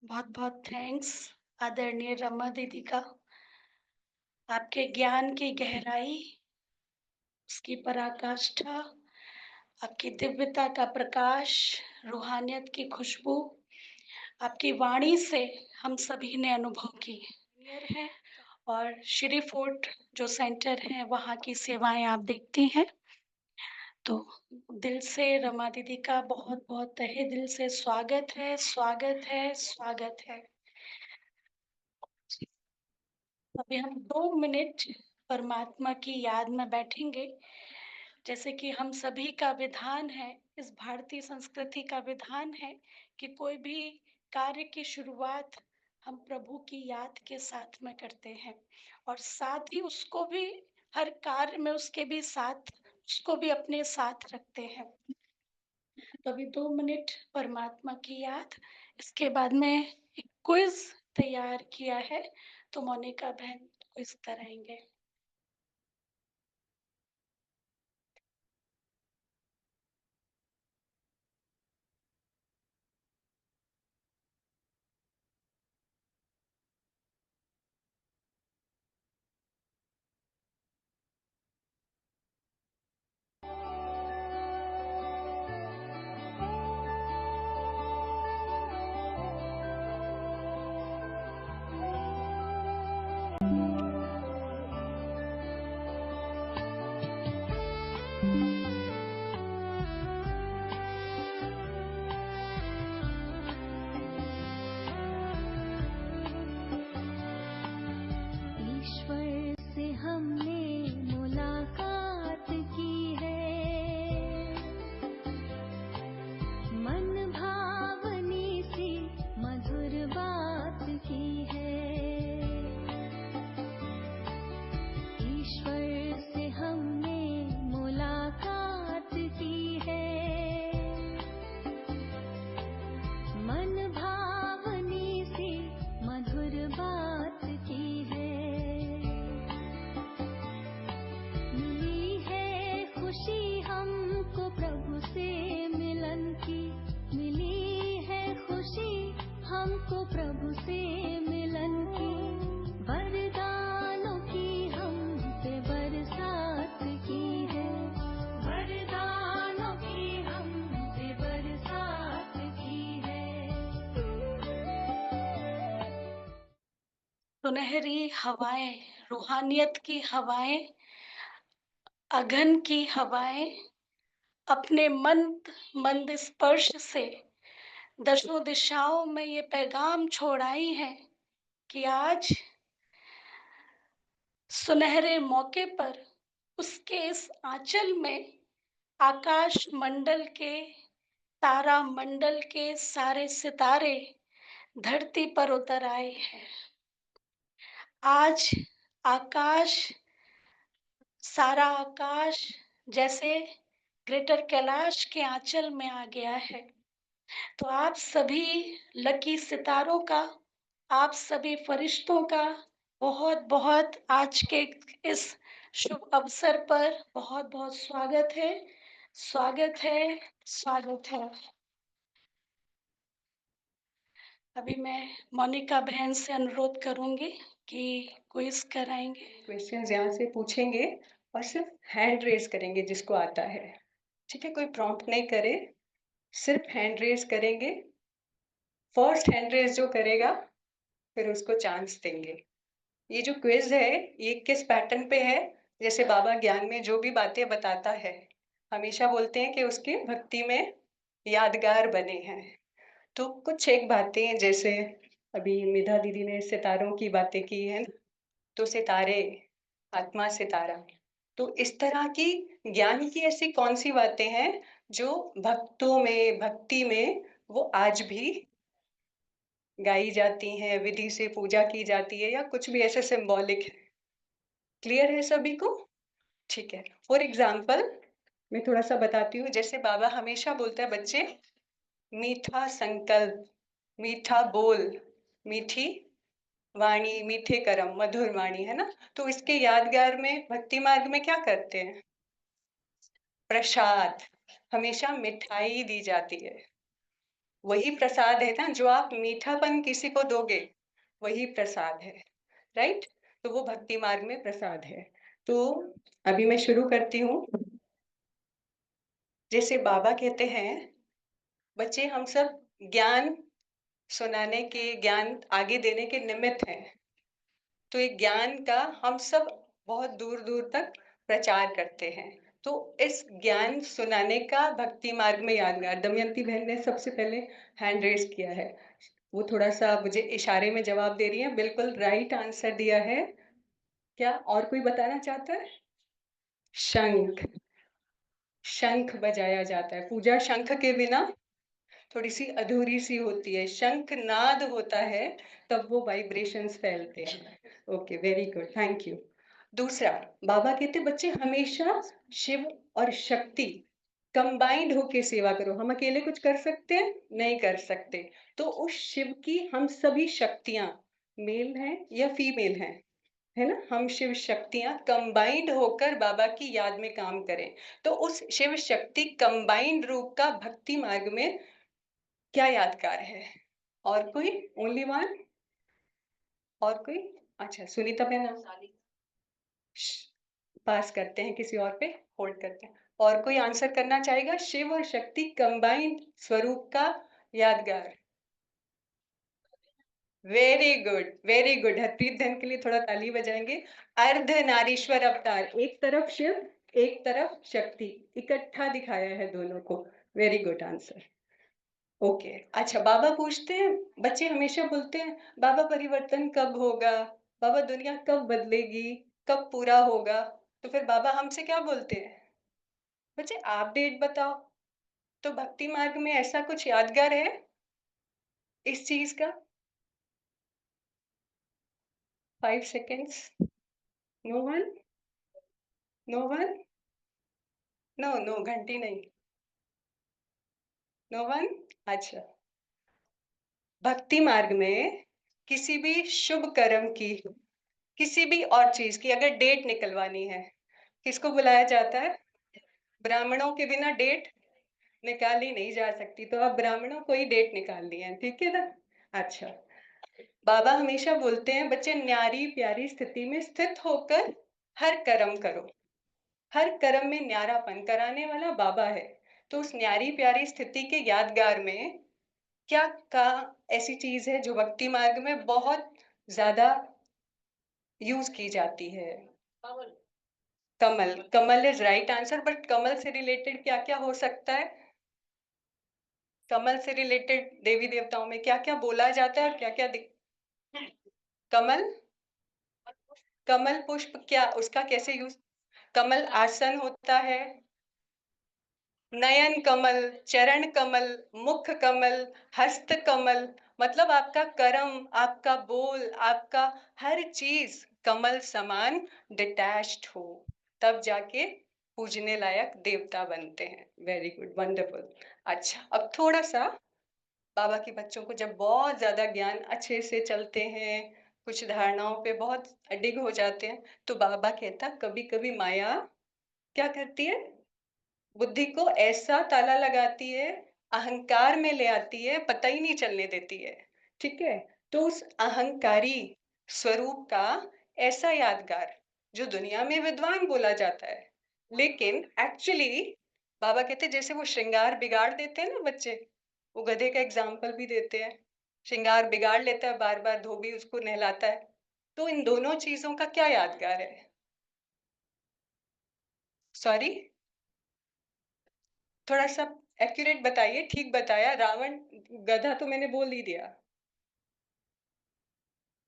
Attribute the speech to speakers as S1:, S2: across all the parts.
S1: बहुत बहुत थैंक्स आदरणीय रमा दीदी का। आपके ज्ञान की गहराई, उसकी पराकाष्ठा, आपकी दिव्यता का प्रकाश, रूहानियत की खुशबू, आपकी वाणी से हम सभी ने अनुभव की है। और श्री फोर्ट जो सेंटर है वहाँ की सेवाएं आप देखती हैं, तो दिल से रमा दीदी का बहुत बहुत तहे दिल से स्वागत है, स्वागत है, स्वागत है। अभी हम 2 मिनट परमात्मा की याद में बैठेंगे। जैसे कि हम सभी का विधान है, इस भारतीय संस्कृति का विधान है कि कोई भी कार्य की शुरुआत हम प्रभु की याद के साथ में करते हैं और साथ ही उसको भी हर कार्य में उसके भी साथ उसको भी अपने साथ रखते हैं। तो अभी 2 मिनट परमात्मा की याद, इसके बाद में एक क्विज तैयार किया है, तो मोनिका बहन क्विज कराएंगे।
S2: ईश्वर से हमने मुलाकात की है, मन भावनी सी मधुर बात की है। ईश्वर से हमने मुलाकात की है, मन भावनी सी मधुर बात की है। मिली है खुशी हमको प्रभु से मिलन की, मिली है खुशी हमको प्रभु से मिलन की। वरदानों की हम पे बरसात की है, वरदानों की हम पे बरसात की है।
S1: सुनहरी हवाएं, रूहानियत की हवाएं, अगन की हवाएं अपने मंद मंद स्पर्श से दसों दिशाओं में ये पैगाम छोड़ आई है कि आज सुनहरे मौके पर उसके इस आंचल में आकाश मंडल के, तारा मंडल के सारे सितारे धरती पर उतर आए हैं। आज आकाश, सारा आकाश जैसे ग्रेटर कैलाश के आंचल में आ गया है। तो आप सभी लकी सितारों का, आप सभी फरिश्तों का बहुत बहुत आज के इस शुभ अवसर पर बहुत बहुत स्वागत है, स्वागत है, स्वागत है। अभी मैं मोनिका बहन से अनुरोध करूंगी कि क्विज कराएंगे।
S3: क्वेश्चंस यहाँ से पूछेंगे और सिर्फ हैंड रेज करेंगे जिसको आता है, ठीक है? कोई प्रॉम्प्ट नहीं करे, सिर्फ हैंड रेज करेंगे। फर्स्ट हैंड रेज जो करेगा फिर उसको चांस देंगे। ये जो क्विज है ये किस पैटर्न पे है? जैसे बाबा ज्ञान में जो भी बातें बताता है हमेशा बोलते हैं कि उसकी भक्ति में यादगार बने हैं। तो कुछ एक बातें, जैसे अभी मिधा दीदी ने सितारों की बातें की है, तो सितारे, आत्मा सितारा, तो इस तरह की ज्ञान की ऐसी कौन सी बातें हैं जो भक्तों में, भक्ति में वो आज भी गाई जाती हैं, विधि से पूजा की जाती है, या कुछ भी ऐसे सिंबॉलिक है? क्लियर है सभी को? ठीक है। फॉर एग्जाम्पल मैं थोड़ा सा बताती हूँ। जैसे बाबा हमेशा बोलता है, बच्चे मीठा संकल्प, मीठा बोल, मीठी वाणी, मीठे कर्म, मधुर वाणी, है ना? तो इसके यादगार में भक्ति मार्ग में क्या करते हैं? प्रसाद, हमेशा मिठाई दी जाती है। वही प्रसाद है ना, जो आप मीठापन किसी को दोगे, वही प्रसाद है, राइट? तो वो भक्ति मार्ग में प्रसाद है। तो अभी मैं शुरू करती हूँ। जैसे बाबा कहते हैं, बच्चे हम सब ज्ञान सुनाने के, ज्ञान आगे देने के निमित्त हैं। तो एक ज्ञान का हम सब बहुत दूर-दूर तक प्रचार करते हैं। तो इस ज्ञान सुनाने का भक्ति मार्ग में यादगार, दमयंती बहन ने सबसे पहले हैंड रेज़ किया है। वो थोड़ा-सा मुझे इशारे में जवाब दे रही हैं, बिल्कुल राइट आंसर दिया है। क्या और कोई बताना चाहता है? शंख, शंख बजाया जाता है। पूजा शंख के बिना थोड़ी-सी अधूरी-सी होती है। शंखनाद होता है, तब वो वाइब्रेशंस फैलते हैं। Okay, very good, thank you. दूसरा, बाबा कहते बच्चे हमेशा शिव और शक्ति कंबाइंड होके सेवा करो। हम अकेले कुछ कर सकते हैं? नहीं कर सकते। तो उस शिव की हम सभी शक्तियाँ, मेल हैं या फीमेल हैं, है ना? हम शिव शक्तियाँ कंबाइंड होकर बाबा की याद में काम करें। तो उस शिव शक्ति कंबाइंड रूप का भक्ति मार्ग में क्या यादगार है? और कोई? Only one? और कोई? अच्छा, सुनीता बहन आप पास करते हैं, किसी और पे होल्ड करते हैं। और कोई आंसर करना चाहेगा? शिव और शक्ति कंबाइंड स्वरूप का यादगार। Very good, very good. Harpreet बहन के लिए थोड़ा ताली बजाएंगे। अर्धनारीश्वर अवतार, एक तरफ शिव, एक तरफ शक्ति, इकट्ठा दिखाया है दोनों को। Very good answer. ओके, अच्छा बाबा पूछते हैं, बच्चे हमेशा बोलते हैं, बाबा परिवर्तन कब होगा? बाबा दुनिया कब बदलेगी? कब पूरा होगा? तो फिर बाबा हमसे क्या बोलते हैं? बच्चे आप डेट बताओ। तो भक्ति मार्ग में ऐसा कुछ यादगार है इस चीज का? 5 seconds. No one? No one? No, no घंटी नहीं। No one? अच्छा, भक्ति मार्ग में किसी भी शुभ कर्म की, किसी भी और चीज की अगर डेट निकलवानी है, किसको बुलाया जाता है? ब्राह्मणों के बिना डेट निकाली नहीं जा सकती, तो अब ब्राह्मणों को ही डेट निकालनी है, ठीक है ना? अच्छा, बाबा हमेशा बोलते हैं बच्चे न्यारी प्यारी स्थिति में स्थित होकर हर कर्म करो। हर कर्म में न्यारापन कराने वाला बाबा है। तो उस न्यारी प्यारी स्थिति के यादगार में क्या का ऐसी चीज है जो भक्ति मार्ग में बहुत ज्यादा यूज की जाती है? कमल, कमल इज राइट आंसर, बट कमल से रिलेटेड क्या क्या हो सकता है? कमल से रिलेटेड देवी देवताओं में क्या क्या बोला जाता है और क्या क्या कमल, कमल पुष्प क्या उसका कैसे यूज? कमल आसन होता है, नयन कमल, चरण कमल, मुख कमल, हस्त कमल, मतलब आपका कर्म, आपका बोल, आपका हर चीज कमल समान डिटैच्ड हो, तब जाके पूजने लायक देवता बनते हैं। Very good, wonderful. अच्छा, अब थोड़ा सा बाबा के बच्चों को जब बहुत ज्यादा ज्ञान अच्छे से चलते हैं, कुछ धारणाओं पे बहुत अडिग हो जाते हैं, तो बाबा कहता कभी कभी माया क्या करती है? बुद्धि को ऐसा ताला लगाती है, अहंकार में ले आती है, पता ही नहीं चलने देती है। ठीक है? तो उस अहंकारी स्वरूप का ऐसा यादगार जो दुनिया में विद्वान बोला जाता है, लेकिन एक्चुअली बाबा कहते जैसे वो श्रृंगार बिगाड़ देते हैं ना बच्चे, वो गधे का एग्जाम्पल भी देते हैं, श्रृंगार बिगाड़ लेता है, बार बार धोबी उसको नहलाता है। तो इन दोनों चीजों का क्या यादगार है? सॉरी, थोड़ा सा एक्यूरेट बताइए। ठीक बताया, रावण, गधा तो मैंने बोल ही दिया।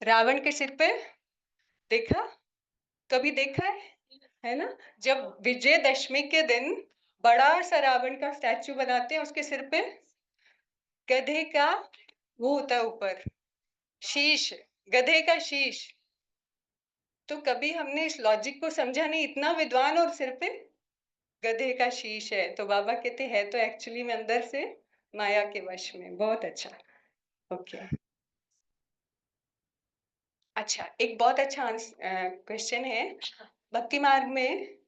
S3: रावण के सिर पे देखा, कभी देखा है ना? जब विजयदशमी के दिन बड़ा सा रावण का स्टैचू बनाते हैं, उसके सिर पे गधे का वो होता है ऊपर, शीश, गधे का शीश। तो कभी हमने इस लॉजिक को समझा नहीं, इतना विद्वान और सिर पे गधे का शीश है। तो बाबा कहते हैं तो एक्चुअली में अंदर से माया के वश में। बहुत अच्छा। ओके, अच्छा, एक बहुत अच्छा क्वेश्चन है। भक्ति मार्ग में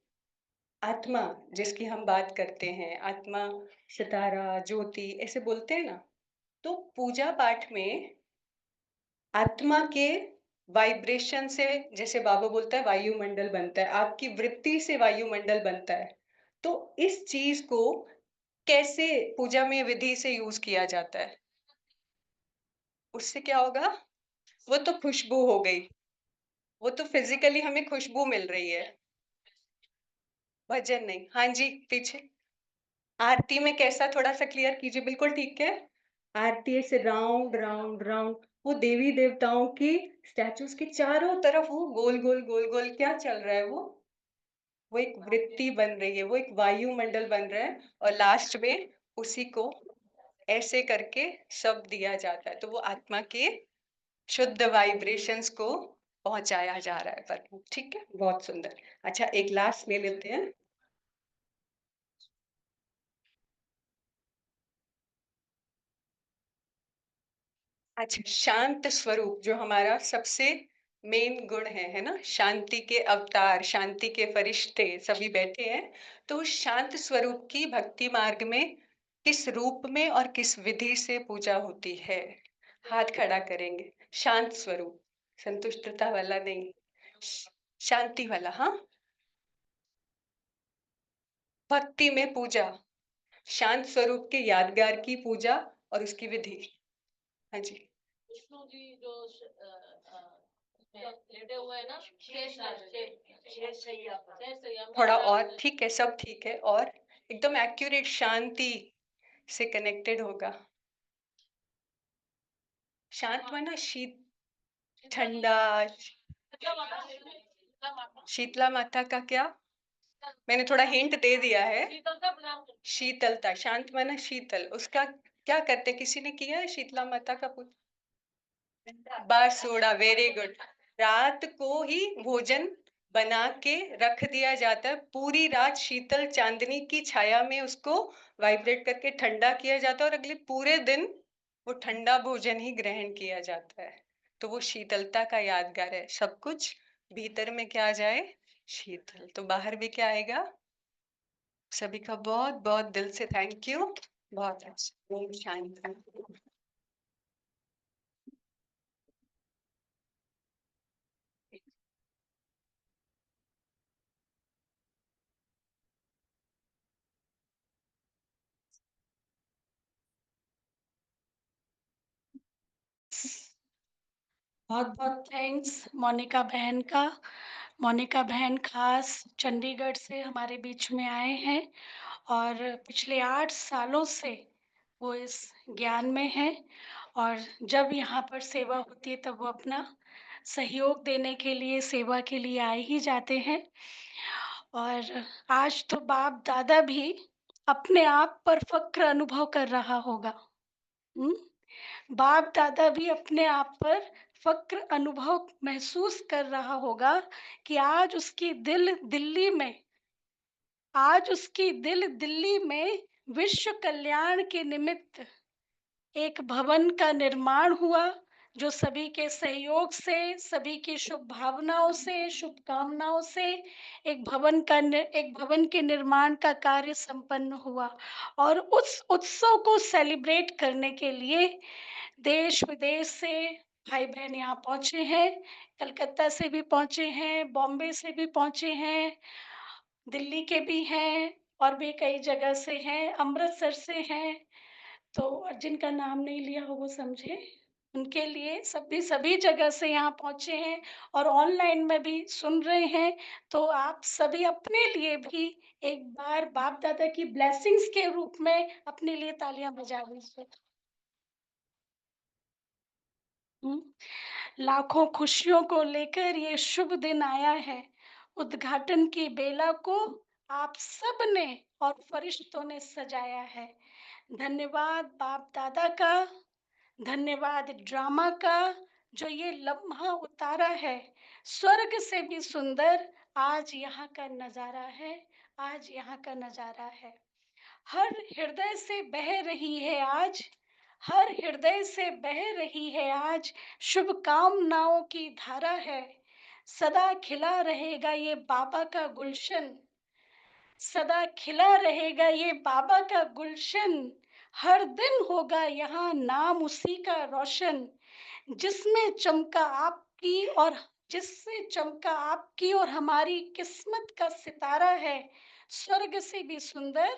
S3: आत्मा जिसकी हम बात करते हैं, आत्मा, सितारा, ज्योति, ऐसे बोलते हैं ना, तो पूजा पाठ में आत्मा के वाइब्रेशन से, जैसे बाबा बोलता है वायुमंडल बनता है, आपकी वृत्ति से वायुमंडल बनता है। तो इस चीज को कैसे पूजा में विधि से यूज किया जाता है? उससे क्या होगा? वो तो खुशबू हो गई, वो तो फिजिकली हमें खुशबू मिल रही है। भजन नहीं, हाँ जी, पीछे आरती में कैसा, थोड़ा सा क्लियर कीजिए। बिल्कुल ठीक है। आरती ऐसे राउंड राउंड राउंड, वो देवी देवताओं की स्टैचूज के चारों तरफ वो गोल गोल गोल गोल क्या चल रहा है? वो एक वृत्ति बन रही है, वो एक वायुमंडल बन रहा है, और लास्ट में उसी को ऐसे करके सब दिया जाता है, तो वो आत्मा के शुद्ध वाइब्रेशंस को पहुंचाया जा रहा है पर। ठीक है, बहुत सुंदर। अच्छा, एक लास्ट ले लेते हैं। अच्छा, शांत स्वरूप जो हमारा सबसे मेन गुण है ना? शांति के अवतार, शांति के फरिश्ते सभी बैठे हैं। तो उस शांत स्वरूप की भक्ति मार्ग में किस रूप में और किस विधि से पूजा होती है? हाथ खड़ा करेंगे। शांत स्वरूप, संतुष्टता वाला नहीं, शांति वाला। हाँ, भक्ति में पूजा, शांत स्वरूप के यादगार की पूजा और उसकी विधि। हाँ जी,
S2: विष्णु जी जो लेटे हुए हैं ना, शेष शैया पर,
S3: थोड़ा और ठीक है, सब ठीक है, और एकदम एक्यूरेट शांति से कनेक्टेड होगा। शांत माना शीत, ठंडा। शीतला माता का क्या? मैंने थोड़ा हिंट दे दिया है। शीतलता, शांत माना शीतल, उसका क्या करते? किसी ने किया है शीतला माता का पूजा? बासुड़ा, वेरी गुड। रात को ही भोजन बना के रख दिया जाता है, पूरी रात शीतल चांदनी की छाया में उसको वाइब्रेट करके ठंडा किया जाता है, और अगले पूरे दिन वो ठंडा भोजन ही ग्रहण किया जाता है। तो वो शीतलता का यादगार है। सब कुछ भीतर में क्या आ जाए? शीतल, तो बाहर भी क्या आएगा? सभी का बहुत बहुत दिल से थैंक यू। बहुत अच्छा, ओम शांति।
S1: बहुत बहुत थैंक्स मोनिका बहन का। मोनिका बहन खास चंडीगढ़ से हमारे बीच में आए हैं और पिछले 8 सालों से वो इस ज्ञान में हैं, और जब यहाँ पर सेवा होती है तब वो अपना सहयोग देने के लिए, सेवा के लिए आए ही जाते हैं। और आज तो बाप दादा भी अपने आप पर फ़क्र अनुभव कर रहा होगा। हुँ? बाप दादा भी अपने आप पर फ़क्र अनुभव महसूस कर रहा होगा कि आज उसकी दिल्ली में विश्व कल्याण के निमित्त एक भवन का निर्माण हुआ, जो सभी के सहयोग से, सभी की शुभ भावनाओं से, शुभकामनाओं से एक भवन के निर्माण का कार्य संपन्न हुआ। और उस उत्सव को सेलिब्रेट करने के लिए देश-विदेश से भाई-बहन यहाँ पहुँचे हैं, कलकत्ता से भी पहुँचे हैं, बॉम्बे से भी पहुँचे हैं, दिल्ली के भी हैं और भी कई जगह से हैं, अमृतसर से हैं। तो जिनका नाम नहीं लिया हो वो समझे। उनके लिए सभी सभी जगह से यहाँ पहुँचे हैं और ऑनलाइन में भी सुन रहे हैं। तो आप सभी अपने लिए भी एक बार बाप-दादा की ब्लेसिंग्स के रूप में अपने लिए तालियाँ बजा दीजिए। हुँ। लाखों खुशियों को लेकर ये शुभ दिन आया है। उद्घाटन की बेला को आप सबने और फरिश्तों ने सजाया है। धन्यवाद बाप दादा का, धन्यवाद ड्रामा का, जो ये लम्हा उतारा है। स्वर्ग से भी सुंदर आज यहाँ का नजारा है, आज यहाँ का नजारा है। हर हृदय से बह रही है आज, हर हृदय से बह रही है आज शुभकामनाओं की धारा है। सदा खिला रहेगा ये बाबा का गुलशन, सदा खिला रहेगा ये बाबा का गुलशन। हर दिन होगा यहाँ नाम उसी का रोशन, जिसमें चमका आपकी और जिससे चमका आपकी और हमारी किस्मत का सितारा है, स्वर्ग से भी सुंदर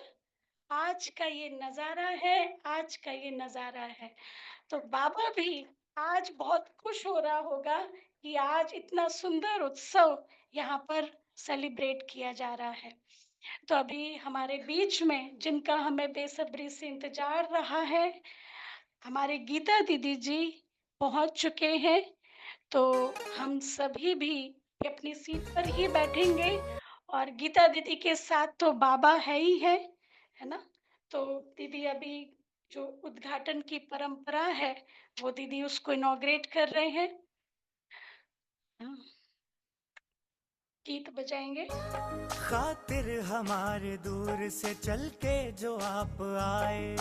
S1: आज का ये नज़ारा है, आज का ये नज़ारा है। तो बाबा भी आज बहुत खुश हो रहा होगा कि आज इतना सुंदर उत्सव यहाँ पर सेलिब्रेट किया जा रहा है। तो अभी हमारे बीच में जिनका हमें बेसब्री से इंतजार रहा है, हमारे गीता दीदी जी पहुंच चुके हैं। तो हम सभी भी अपनी सीट पर ही बैठेंगे और गीता दीदी के साथ तो बाबा है ना? तो दीदी अभी जो उद्घाटन की परंपरा है, वो दीदी उसको इनॉग्रेट कर रहे हैं। हाँ, गीत बजाएंगे।
S4: खातिर हमारे दूर से चल के जो आप आए,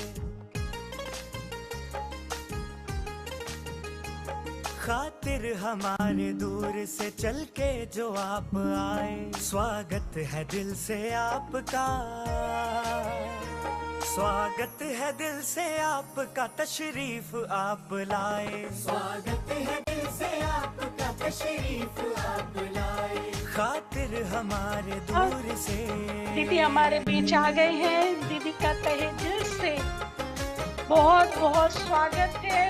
S4: खातिर हमारे दूर से चल के जो आप आए, स्वागत है दिल से आपका, स्वागत है दिल से आपका, तशरीफ आप लाए, स्वागत है दिल से आपका, तशरीफ आप लाए, खातिर हमारे दूर से।
S1: दीदी हमारे बीच आ गए हैं। दीदी का तहे दिल से बहुत बहुत स्वागत है,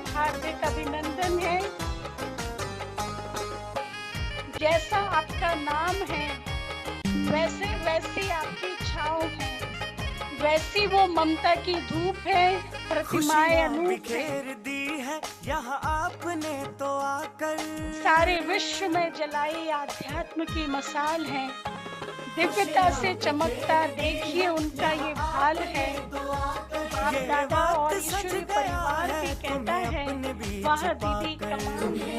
S1: हार्दिक अभिनंदन है। जैसा आपका नाम है, वैसे वैसी आपकी छाँव है, वैसी वो ममता की धूप है, प्रतिमाएं अनूप है।
S4: बिखेर दी है यहाँ आपने तो आकर,
S1: सारे विश्व में जलाई आध्यात्म की मसाल है, दिव्यता से चमकता देखिए उनका ये भाल है। बाप दादा और ईश्वरी परिवार भी कहता है, वाह दीदी कमाल है।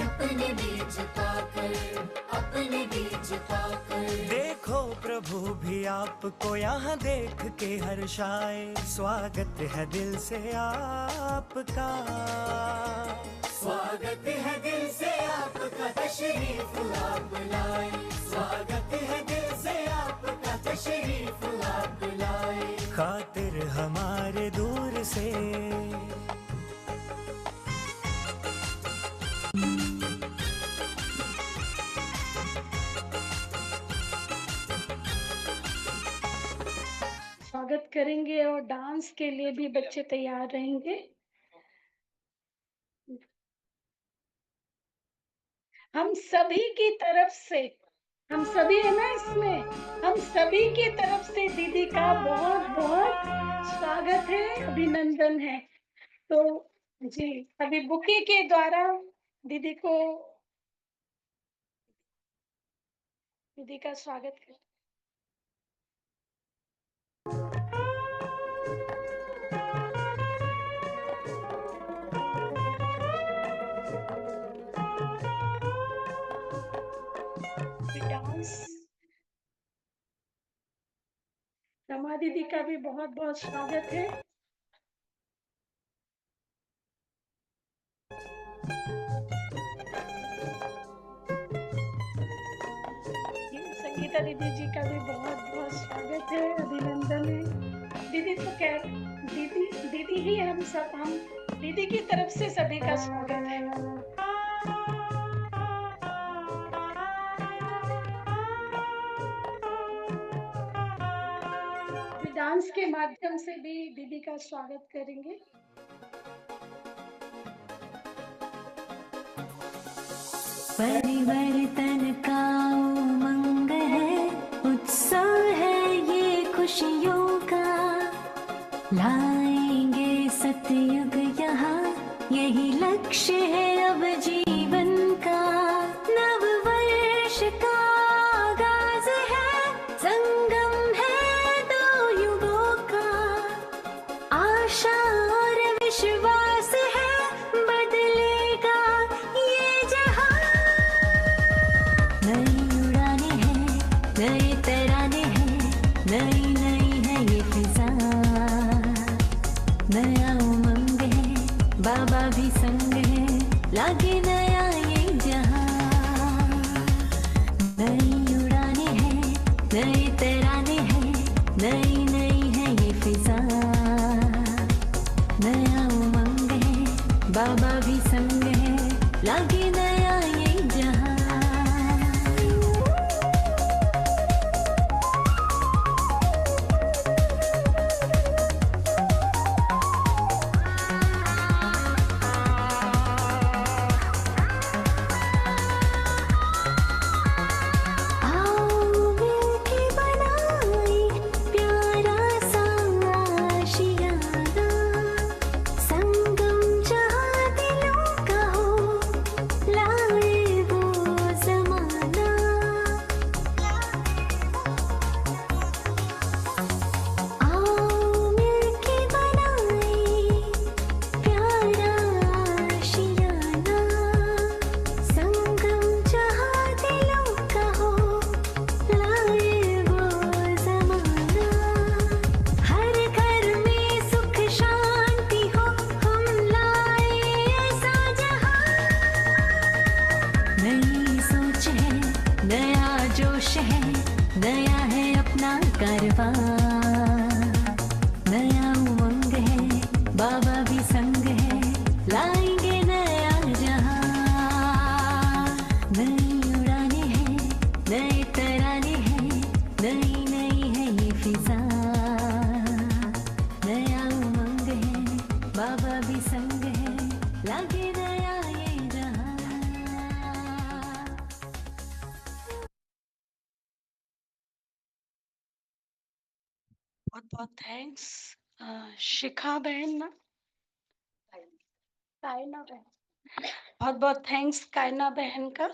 S4: देखो प्रभु भी आपको यहाँ देख के हर्षाए, स्वागत है दिल से आपका, स्वागत है दिल से आपका, तशरीफ आप लाए, स्वागत है दिल से आपका, तशरीफ आप लाए, खातिर हमारे दूर से।
S1: स्वागत करेंगे और डांस के लिए भी बच्चे तैयार रहेंगे। हम सभी की तरफ से, हम सभी है ना इसमें, हम सभी की तरफ से दीदी का बहुत बहुत स्वागत है, अभिनंदन है। तो जी अभी बुके के द्वारा दीदी का स्वागत कर। डांस रमा दीदी का भी बहुत बहुत स्वागत है। संगीता दीदी जी का भी बहुत बहुत स्वागत है, अभिनंदन है। दीदी तो क्या दीदी ही हम दीदी की तरफ से सभी का स्वागत है। डांस के माध्यम से भी दीदी का स्वागत करेंगे।
S5: परिवर्तन का उमंग है, उत्सव है ये खुशियों का, लाएंगे सतयुग यहाँ, यही लक्ष्य है अब जीवन का, नव वर्ष का आगाज है, संगम है दो युगों का, आशा और विश्वास है, बदलेगा ये जहां, नई उड़ानें हैं, नए तराने हैं, नई नई है ये फिजा, नया उमंग है, बाबा भी संग है, लागे नया ये जहां, नई उड़ानें हैं, नए तराने हैं, नई नई है ये फिजा। लागे नया ये जहां। आओ मिलके बनाए प्यारा सा आशियाना, संगम जहाँ दिलों का हो, लाए वो ज़माना। आओ मिलके बनाए प्यारा आशियाना, संगम जहाँ दिलों का हो, लाए वो ज़माना। हर घर में सुख शांति हो, हम लाए ऐसा जहां। नई सोच है, नया जोश है, नया है अपना कारवां। नया उमंग है, बाबा भी संग है, लाएंगे नया जहां। नई उड़ाने हैं, नए तराने हैं, नई नई है ये फिजा। नया उमंग है, बाबा भी संग है, लागे नया ये जहां।
S1: बहुत बहुत थैंक्स शिखा बहन ना, कायना बहन, बहुत बहुत थैंक्स कायना बहन का